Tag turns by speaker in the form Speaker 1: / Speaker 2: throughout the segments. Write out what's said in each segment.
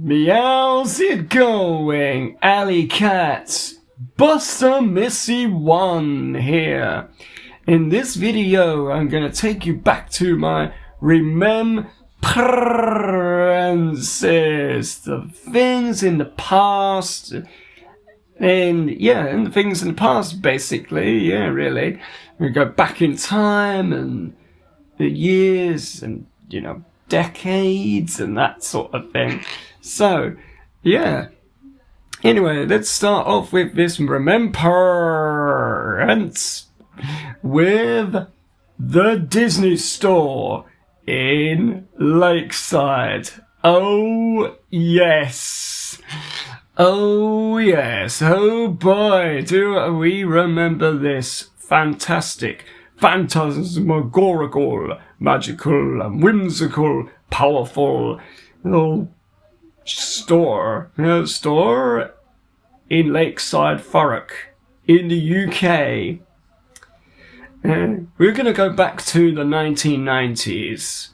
Speaker 1: Meow's it going? Alley Cats, Buster Missy 1 here. In this video, I'm gonna take you back to my remembrances, the things in the past, and the things in the past, basically, really. We go back in time, and the years, and, decades, and that sort of thing. So, anyway, let's start off with this remembrance with the Disney store in Lakeside. Oh yes, oh boy, do we remember this fantastic, phantasmagorical, magical and whimsical, powerful little store in Lakeside, Thurrock, in the UK. We're going to go back to the 1990s.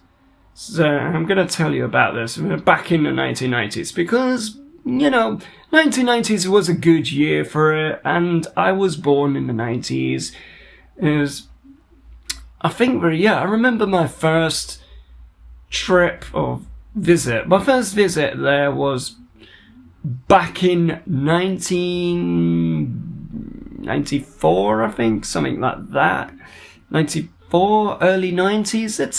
Speaker 1: So I'm going to tell you about this. We're back in the 1990s because, 1990s was a good year for it, and I was born in the 90s. I remember my first trip or visit. My first visit there was back in 1994, I think, something like that. 94, early 90s. Let's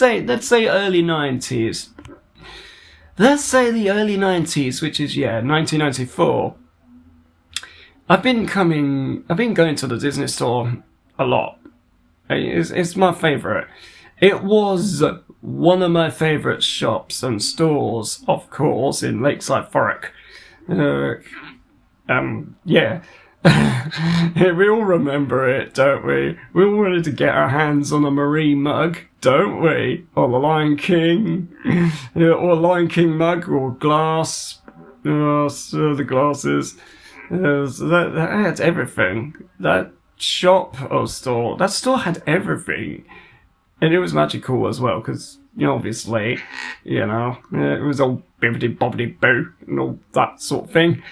Speaker 1: say early 90s. Let's say the early 90s, which is 1994. I've been going to the Disney store a lot. It's my favourite. It was one of my favourite shops and stores, of course, in Lakeside, Thurrock. We all remember it, don't we? We all wanted to get our hands on a Marie mug, don't we? Or the Lion King, or a Lion King mug, or glass, the glasses. That had everything. That shop or store, that store had everything. And it was magical as well, because, obviously, it was all bibbidi-bobbidi-boo and all that sort of thing.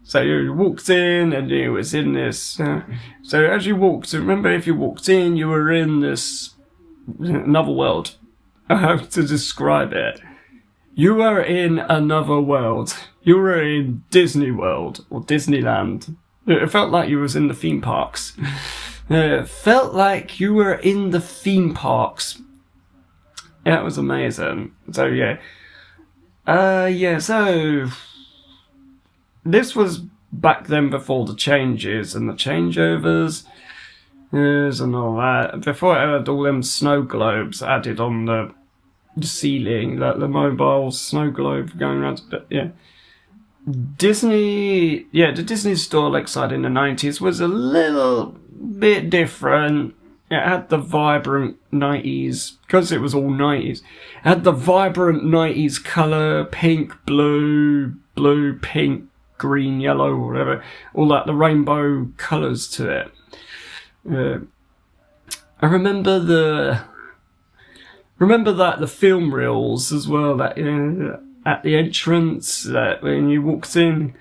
Speaker 1: So you walked in, and it was in this... so as you walked, remember, if you walked in, you were in this another world. I have to describe it. You were in another world. You were in Disney World, or Disneyland. It felt like you was in the theme parks. It felt like you were in the theme parks. Yeah, it was amazing. So, so... This was back then before the changes and the changeovers and all that. Before it had all them snow globes added on the ceiling, like the mobile snow globe going around. But the Disney store Lakeside in the 90s was a little bit different. It had the vibrant 90s, because it was all 90s. It had the vibrant 90s colour, pink, blue, pink, green, yellow, whatever, all that, the rainbow colours to it. I remember that the film reels as well, that at the entrance, that when you walked in,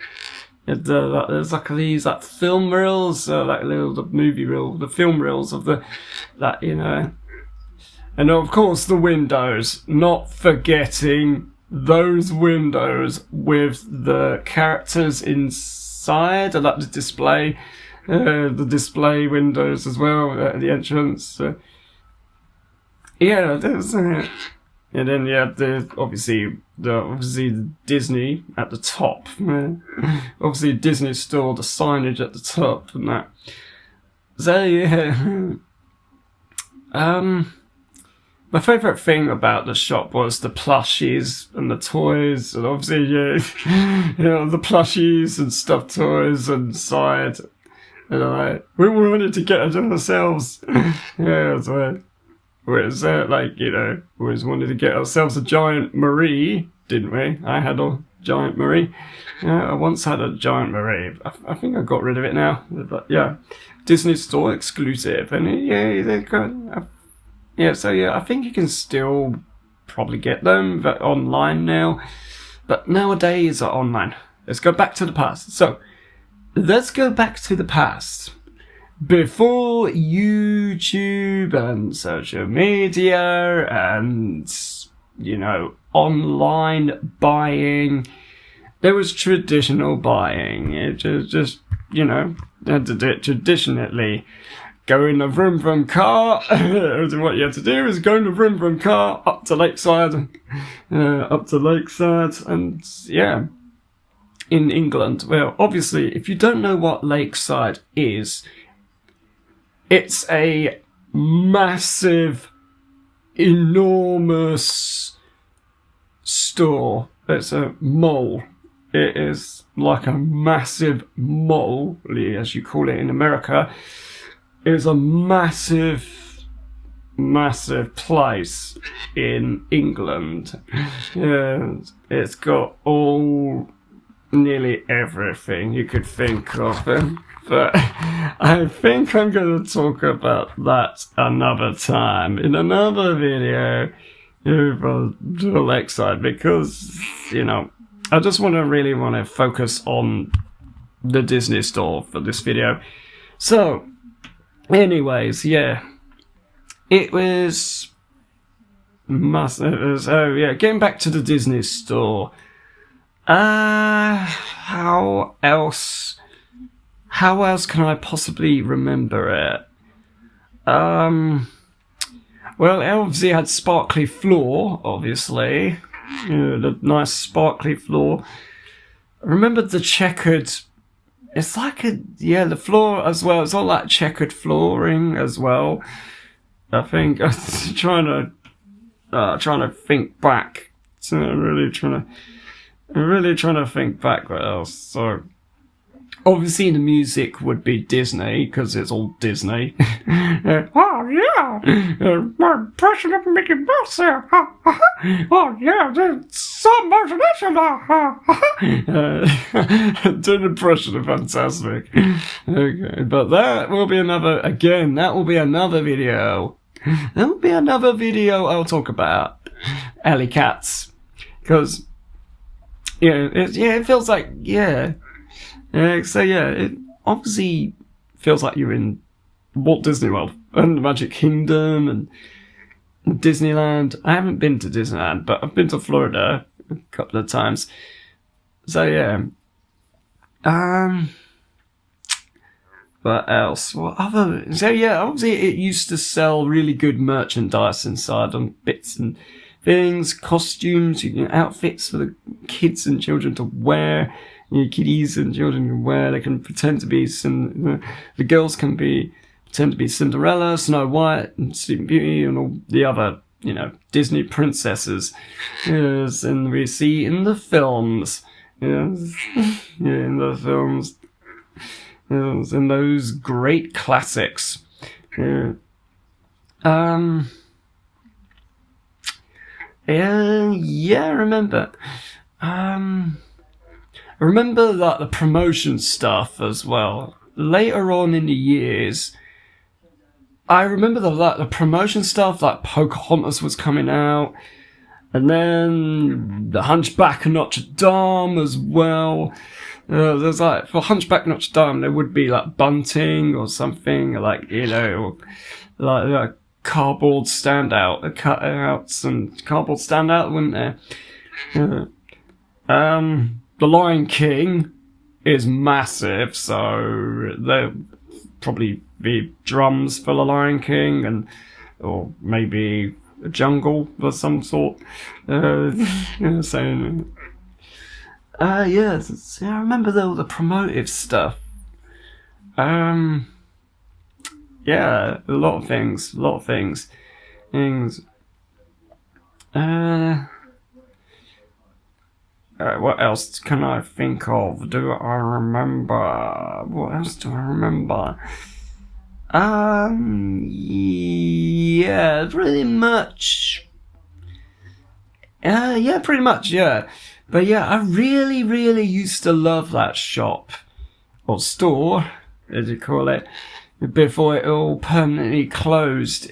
Speaker 1: there's like these film reels, the movie reel, the film reels of that, and of course the windows, not forgetting those windows with the characters inside, and like the display windows as well at the entrance. There's and then you have obviously Disney at the top. Obviously Disney store, the signage at the top and that. So my favourite thing about the shop was the plushies and the toys, and obviously, the plushies and stuffed toys inside. And we wanted to get it ourselves. Always wanted to get ourselves a giant Marie, didn't we? I had a giant Marie. I once had a giant Marie. I think I got rid of it now. But Disney store exclusive, and they're good. I think you can still probably get them online now. But nowadays are online. Let's go back to the past. So, let's go back to the past. Before YouTube and social media and, online buying, there was traditional buying. It just had to do it traditionally. Go in the vroom vroom car. What you had to do is go in the vroom vroom car up to Lakeside, and yeah, in England. Well, obviously, if you don't know what Lakeside is, it's a massive, enormous store. It's a mall. It is like a massive mall, as you call it in America. It's a massive, massive place in England. It's got nearly everything you could think of. But I think I'm going to talk about that another time, in another video for Lakeside, because, I just really want to focus on the Disney store for this video. So, anyways, yeah, it was massive. Getting back to the Disney store. How else can I possibly remember it? Well, obviously had sparkly floor, obviously. The nice sparkly floor. I remember the checkered. It's like the floor as well. It's all like checkered flooring as well. I think I'm trying to think back. Really trying to think back what else. So obviously the music would be Disney because it's all Disney. Oh yeah, my impression of Mickey Mouse there. Oh yeah, there's so much additional. Doing an impression of fantastic. Okay, but that will be another video. That will be another video I'll talk about alley cats, because it feels like it obviously feels like you're in Walt Disney World and the Magic Kingdom and Disneyland. I haven't been to Disneyland, but I've been to Florida a couple of times. So yeah. What else? What other? So yeah, obviously it used to sell really good merchandise inside, on bits and things, costumes, outfits for the kids and children to wear. Kiddies and children can wear. They can pretend to be the girls can pretend to be Cinderella, Snow White, and Sleeping Beauty, and all the other Disney princesses. Yes, and we see in the films. Yes, in the films. Yes, in those great classics. Yeah. I remember. I remember that the promotion stuff as well. Later on in the years, I remember that the promotion stuff, like Pocahontas was coming out, and then the Hunchback of Notre Dame as well. There's like, for Hunchback of Notre Dame, there would be like bunting or something, like, or like cardboard standout, cutouts and cardboard standout, wouldn't there? The Lion King is massive, so there'll probably be drums for the Lion King, or maybe a jungle of some sort. I remember all the promotive stuff. A lot of things. What else can I think of? What else do I remember? Pretty much. Pretty much, yeah. But yeah, I really, really used to love that shop, or store, as you call it, before it all permanently closed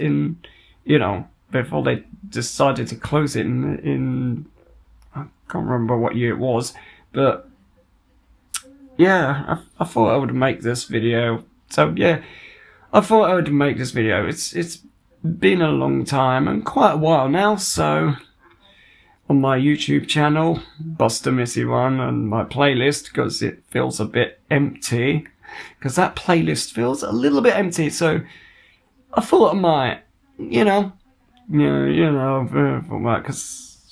Speaker 1: before they decided to close it in I can't remember what year it was, but yeah, I thought I would make this video. So yeah, I thought I would make this video. It's been a long time and quite a while now, so on my YouTube channel, Buster Missy One, and my playlist, because it feels a bit empty, because that playlist feels a little bit empty, so I thought I might, because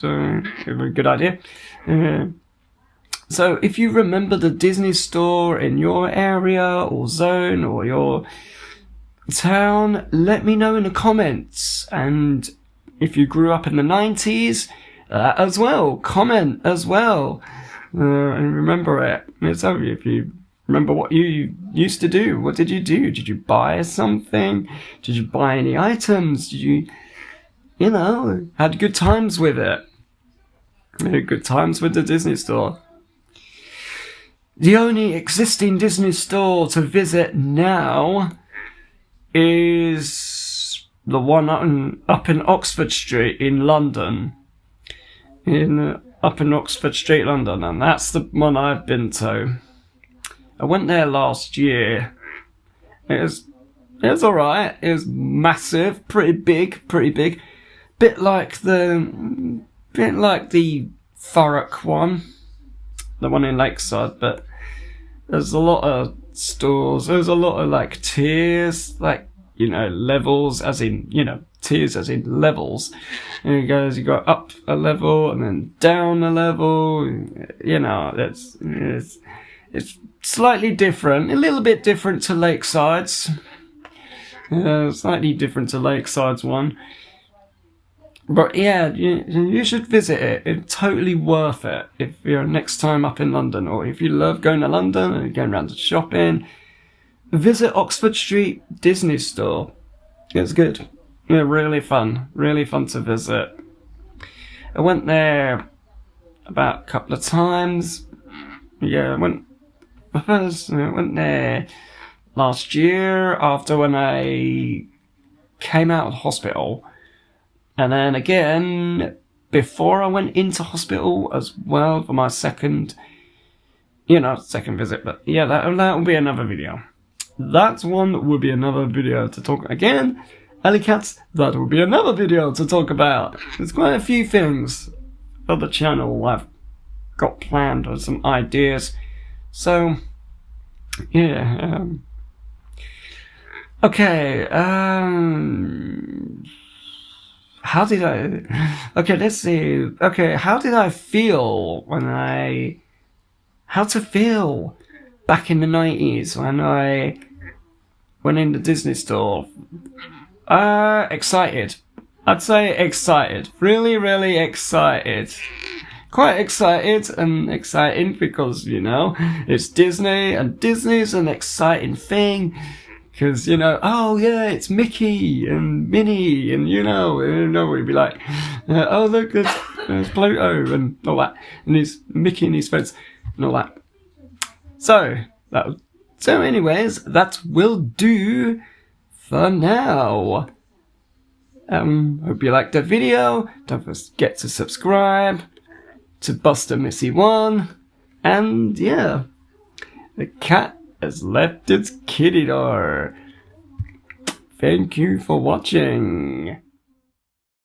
Speaker 1: it was a good idea. So if you remember the Disney store in your area or zone or your town, let me know in the comments. And if you grew up in the 90's, as well, comment as well. And remember it. So if you remember what you used to do, what did you do? Did you buy something? Did you buy any items? Did you, had good times with it? Had good times with the Disney store. The only existing Disney store to visit now is the one up in Oxford Street in London. Up in Oxford Street, London, and that's the one I've been to. I went there last year. It was alright. It was massive, pretty big. Bit like the Thurrock one, the one in Lakeside, but there's a lot of stores. There's a lot of tiers, levels, as in tiers as in levels. And it goes, you go up a level and then down a level. It's slightly different, a little bit different to Lakeside's. Slightly different to Lakeside's one. But yeah, you should visit it. It's totally worth it if you're next time up in London, or if you love going to London and going around to shopping. Visit Oxford Street Disney Store. It's good. Yeah, really fun to visit. I went there about a couple of times. Yeah, I went there last year after when I came out of hospital. And then again, before I went into hospital as well for my second visit. But yeah, that will be another video. That one will be another video to talk again. Alley Cats, that will be another video to talk about. There's quite a few things for the channel I've got planned or some ideas. So, yeah. Okay, let's see. Okay, how did I feel how to feel back in the 90's when I went in the Disney store? Excited. I'd say excited. Really, really excited. Quite excited and exciting because, it's Disney and Disney's an exciting thing. Because, oh yeah, it's Mickey and Minnie and, we'd be like, oh look, there's Pluto and all that. And there's Mickey and his friends and all that. So anyways, that will do for now. Hope you liked the video. Don't forget to subscribe to Buster Missy One. And yeah, the cat has left its kitty door. Thank you for watching.